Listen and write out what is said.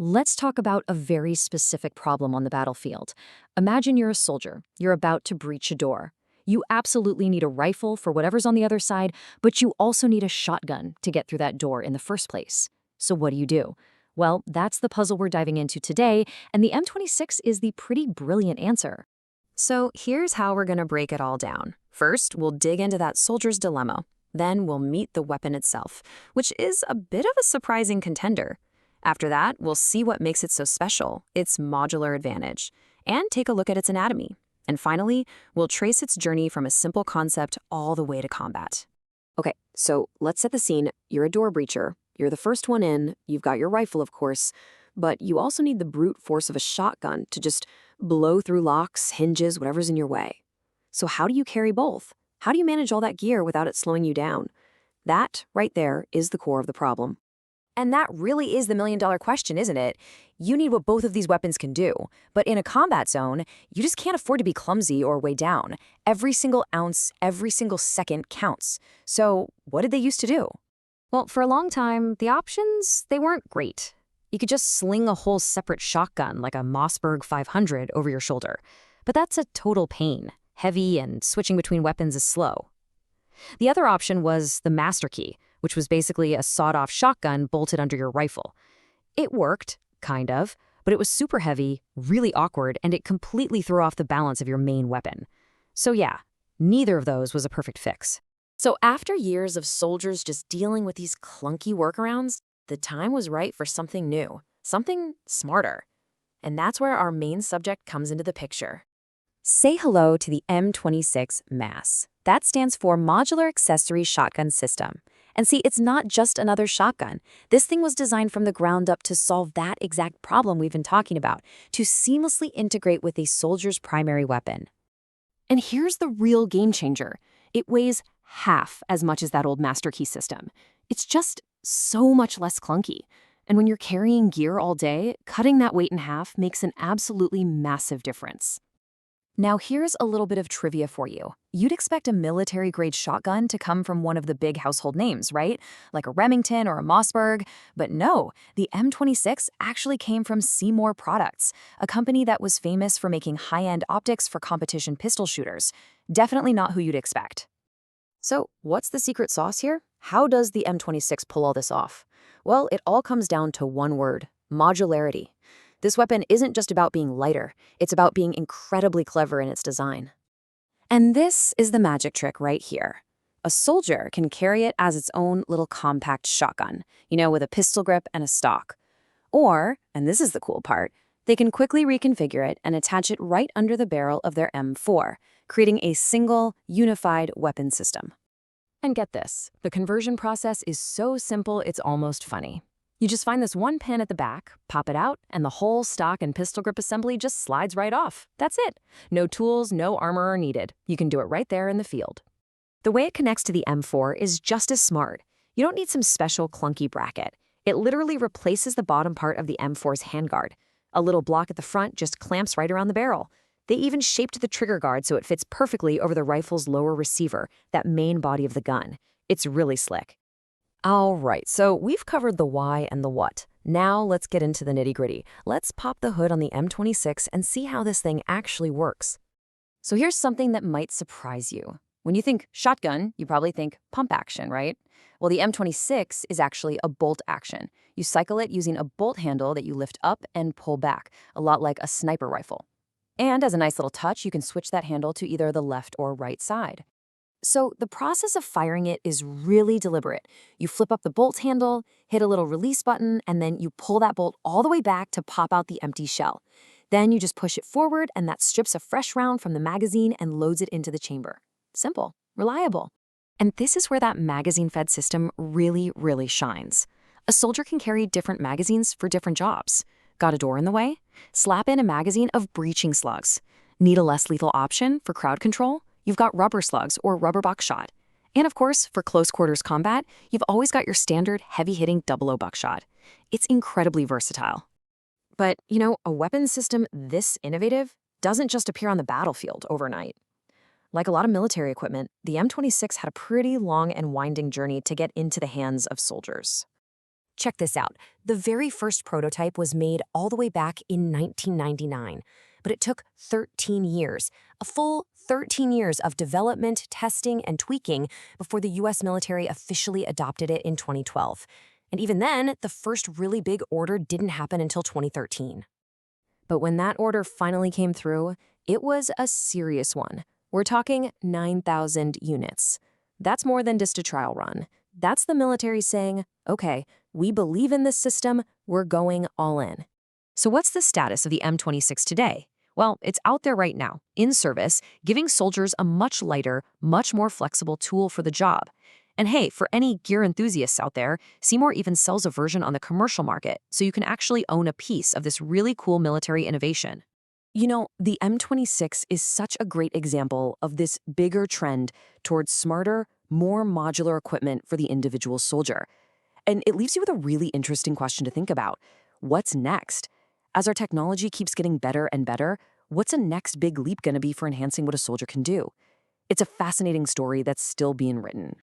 Let's talk about a very specific problem on the battlefield. Imagine you're a soldier. You're about to breach a door. You absolutely need a rifle for whatever's on the other side, but you also need a shotgun to get through that door in the first place. So what do? Well, that's the puzzle we're diving into today, and the M26 is the pretty brilliant answer. So here's how we're going to break it all down. First, we'll dig into that soldier's dilemma. Then we'll meet the weapon itself, which is a bit of a surprising contender. After that, we'll see what makes it so special, its modular advantage, and take a look at its anatomy. And finally, we'll trace its journey from a simple concept all the way to combat. Okay, so let's set the scene. You're a door breacher. You're the first one in. You've got your rifle, of course. But you also need the brute force of a shotgun to just blow through locks, hinges, whatever's in your way. So how do you carry both? How do you manage all that gear without it slowing you down? That, right there, is the core of the problem. And that really is the million-dollar question, isn't it? You need what both of these weapons can do. But in a combat zone, you just can't afford to be clumsy or weigh down. Every single ounce, every single second counts. So what did they used to do? Well, for a long time, the options, they weren't great. You could just sling a whole separate shotgun like a Mossberg 500 over your shoulder. But that's a total pain. Heavy, and switching between weapons is slow. The other option was the Masterkey, which was basically a sawed-off shotgun bolted under your rifle. It worked, kind of, but it was super heavy, really awkward, and it completely threw off the balance of your main weapon. So yeah, neither of those was a perfect fix. So after years of soldiers just dealing with these clunky workarounds, the time was right for something new, something smarter. And that's where our main subject comes into the picture. Say hello to the M26 MASS. That stands for Modular Accessory Shotgun System. And see, it's not just another shotgun. This thing was designed from the ground up to solve that exact problem we've been talking about, to seamlessly integrate with a soldier's primary weapon. And here's the real game changer. It weighs half as much as that old Masterkey system. It's just so much less clunky. And when you're carrying gear all day, cutting that weight in half makes an absolutely massive difference. Now here's a little bit of trivia for you. You'd expect a military-grade shotgun to come from one of the big household names, right? Like a Remington or a Mossberg. But no, the M26 actually came from Seymour Products, a company that was famous for making high-end optics for competition pistol shooters. Definitely not who you'd expect. So what's the secret sauce here? How does the M26 pull all this off? Well, it all comes down to one word: modularity. This weapon isn't just about being lighter, it's about being incredibly clever in its design. And this is the magic trick right here. A soldier can carry it as its own little compact shotgun, with a pistol grip and a stock. Or, and this is the cool part, they can quickly reconfigure it and attach it right under the barrel of their M4, creating a single, unified weapon system. And get this, the conversion process is so simple it's almost funny. You just find this one pin at the back, pop it out, and the whole stock and pistol grip assembly just slides right off. That's it. No tools, no armor are needed. You can do it right there in the field. The way it connects to the M4 is just as smart. You don't need some special clunky bracket. It literally replaces the bottom part of the M4's handguard. A little block at the front just clamps right around the barrel. They even shaped the trigger guard so it fits perfectly over the rifle's lower receiver, that main body of the gun. It's really slick. All right, so we've covered the why and the what. Now let's get into the nitty-gritty. Let's pop the hood on the M26 and see how this thing actually works. So here's something that might surprise you. When you think shotgun, you probably think pump action, right? Well, the M26 is actually a bolt action. You cycle it using a bolt handle that you lift up and pull back, a lot like a sniper rifle. And as a nice little touch, you can switch that handle to either the left or right side. So the process of firing it is really deliberate. You flip up the bolt handle, hit a little release button, and then you pull that bolt all the way back to pop out the empty shell. Then you just push it forward, and that strips a fresh round from the magazine and loads it into the chamber. Simple, reliable. And this is where that magazine-fed system really shines. A soldier can carry different magazines for different jobs. Got a door in the way? Slap in a magazine of breaching slugs. Need a less lethal option for crowd control? You've got rubber slugs or rubber buckshot. And of course, for close quarters combat, you've always got your standard heavy-hitting 00 buckshot. It's incredibly versatile. But, a weapons system this innovative doesn't just appear on the battlefield overnight. Like a lot of military equipment, the M26 had a pretty long and winding journey to get into the hands of soldiers. Check this out. The very first prototype was made all the way back in 1999, but it took 13 years, a full 13 years of development, testing, and tweaking before the US military officially adopted it in 2012. And even then, the first really big order didn't happen until 2013. But when that order finally came through, it was a serious one. We're talking 9,000 units. That's more than just a trial run. That's the military saying, okay, we believe in this system, we're going all in. So what's the status of the M26 today? Well, it's out there right now, in service, giving soldiers a much lighter, much more flexible tool for the job. And hey, for any gear enthusiasts out there, Seymour even sells a version on the commercial market, so you can actually own a piece of this really cool military innovation. You know, the M26 is such a great example of this bigger trend towards smarter, more modular equipment for the individual soldier. And it leaves you with a really interesting question to think about. What's next? As our technology keeps getting better and better, what's a next big leap going to be for enhancing what a soldier can do? It's a fascinating story that's still being written.